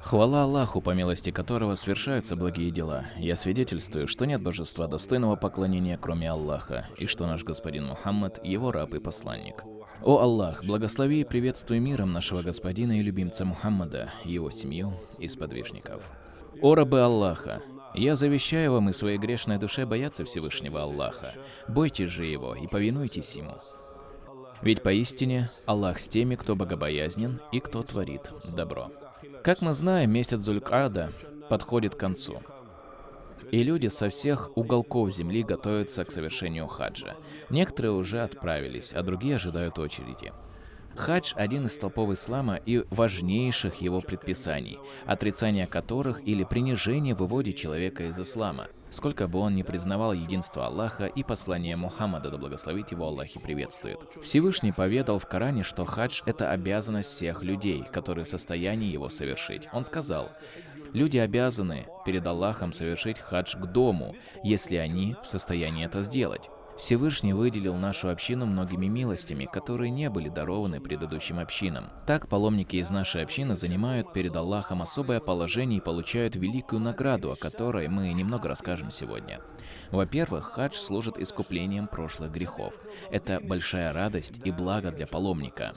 Хвала Аллаху, по милости которого совершаются благие дела. Я свидетельствую, что нет божества достойного поклонения, кроме Аллаха, и что наш господин Мухаммад – его раб и посланник. О Аллах, благослови и приветствуй миром нашего господина и любимца Мухаммада, его семью и сподвижников. О рабы Аллаха, я завещаю вам и своей грешной душе бояться Всевышнего Аллаха. Бойтесь же Его и повинуйтесь Ему. Ведь поистине Аллах с теми, кто богобоязнен и кто творит добро. Как мы знаем, месяц Зуль-Каада подходит к концу, и люди со всех уголков земли готовятся к совершению хаджа. Некоторые уже отправились, а другие ожидают очереди. Хадж – один из столпов ислама и важнейших его предписаний, отрицание которых или принижение выводит человека из ислама, сколько бы он ни признавал единство Аллаха и послание Мухаммада, да благословит его Аллах и приветствует. Всевышний поведал в Коране, что хадж – это обязанность всех людей, которые в состоянии его совершить. Он сказал: «Люди обязаны перед Аллахом совершить хадж к дому, если они в состоянии это сделать». Всевышний выделил нашу общину многими милостями, которые не были дарованы предыдущим общинам. Так, паломники из нашей общины занимают перед Аллахом особое положение и получают великую награду, о которой мы немного расскажем сегодня. Во-первых, хадж служит искуплением прошлых грехов. Это большая радость и благо для паломника.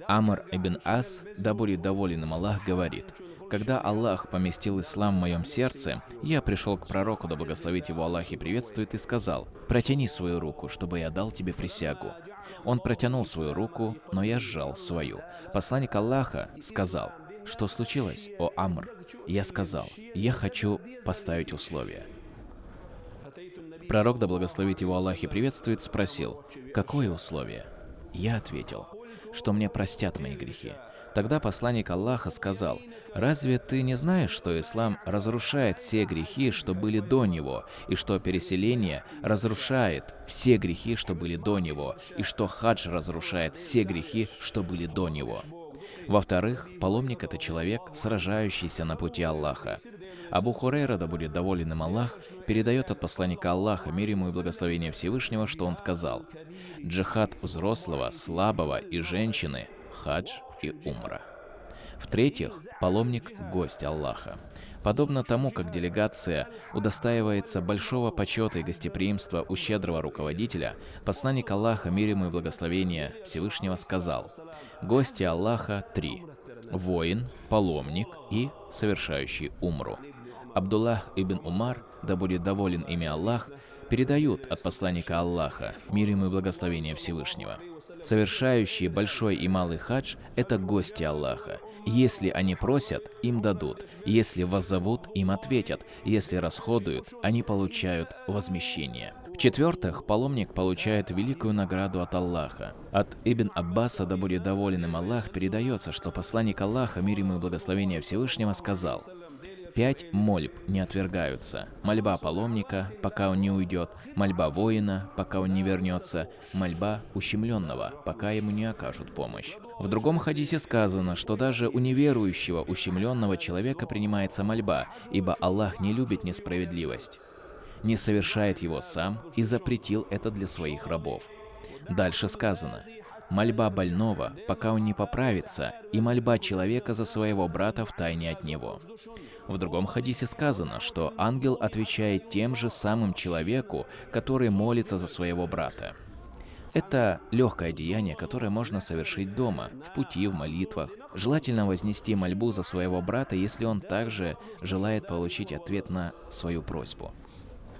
Амр ибн Ас, да будет доволен им Аллах, говорит: «Когда Аллах поместил ислам в моем сердце, я пришел к пророку, да благословит его Аллах и приветствует, и сказал: протяни свою руку, чтобы я дал тебе присягу. Он протянул свою руку, но я сжал свою. Посланник Аллаха сказал: что случилось, о Амр? Я сказал: я хочу поставить условие. Пророк, да благословит его Аллах и приветствует, спросил: какое условие? Я ответил: что мне простят мои грехи. Тогда посланник Аллаха сказал: разве ты не знаешь, что ислам разрушает все грехи, что были до него, и что переселение разрушает все грехи, что были до него, и что хадж разрушает все грехи, что были до него? Во-вторых, паломник – это человек, сражающийся на пути Аллаха. Абу Хурейра, да будет доволен им Аллах, передает от посланника Аллаха, мир ему и благословение Всевышнего, что он сказал: джихад взрослого, слабого и женщины, хадж и умра. В-третьих, паломник – гость Аллаха. Подобно тому, как делегация удостаивается большого почета и гостеприимства у щедрого руководителя, посланник Аллаха, мир ему и благословение Всевышнего, сказал: гости Аллаха три – воин, паломник и совершающий умру. Абдуллах ибн Умар, да будет доволен ими Аллах, передают от посланника Аллаха, мир ему и благословение Всевышнего: совершающие большой и малый хадж – это гости Аллаха. Если они просят, им дадут. Если воззовут, им ответят. Если расходуют, они получают возмещение. В-четвертых, паломник получает великую награду от Аллаха. От Ибн Аббаса, да будет доволен им Аллах, передается, что посланник Аллаха, мир ему и благословение Всевышнего, сказал: 5 мольб не отвергаются. Мольба паломника, пока он не уйдет, мольба воина, пока он не вернется, мольба ущемленного, пока ему не окажут помощь. В другом хадисе сказано, что даже у неверующего ущемленного человека принимается мольба, ибо Аллах не любит несправедливость, не совершает его сам и запретил это для своих рабов. Дальше сказано: мольба больного, пока он не поправится, и мольба человека за своего брата втайне от него. В другом хадисе сказано, что ангел отвечает тем же самым человеку, который молится за своего брата. Это легкое деяние, которое можно совершить дома, в пути, в молитвах. Желательно вознести мольбу за своего брата, если он также желает получить ответ на свою просьбу.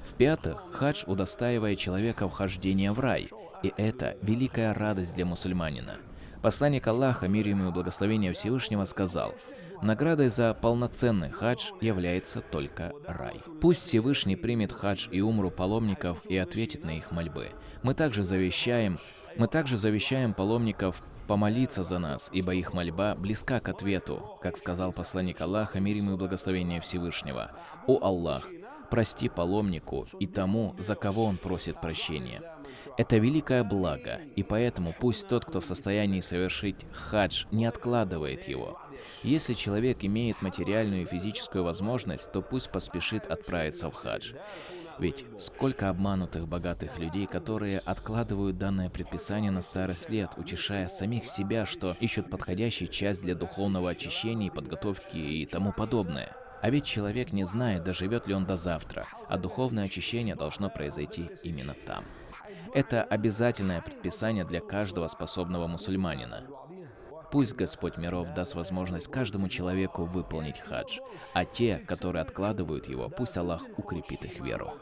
В-пятых, хадж удостаивает человека вхождения в рай, и это великая радость для мусульманина. Посланник Аллаха, мир ему и благословение Всевышнего, сказал: наградой за полноценный хадж является только рай. Пусть Всевышний примет хадж и умру паломников и ответит на их мольбы. Мы также завещаем паломников помолиться за нас, ибо их мольба близка к ответу, как сказал посланник Аллаха, мир ему и благословение Всевышнего: «О Аллах, прости паломнику и тому, за кого он просит прощения». Это великое благо, и поэтому пусть тот, кто в состоянии совершить хадж, не откладывает его. Если человек имеет материальную и физическую возможность, то пусть поспешит отправиться в хадж. Ведь сколько обманутых богатых людей, которые откладывают данное предписание на старость лет, утешая самих себя, что ищут подходящий час для духовного очищения и подготовки и тому подобное. А ведь человек не знает, доживет ли он до завтра, а духовное очищение должно произойти именно там. Это обязательное предписание для каждого способного мусульманина. Пусть Господь миров даст возможность каждому человеку выполнить хадж, а те, которые откладывают его, пусть Аллах укрепит их веру.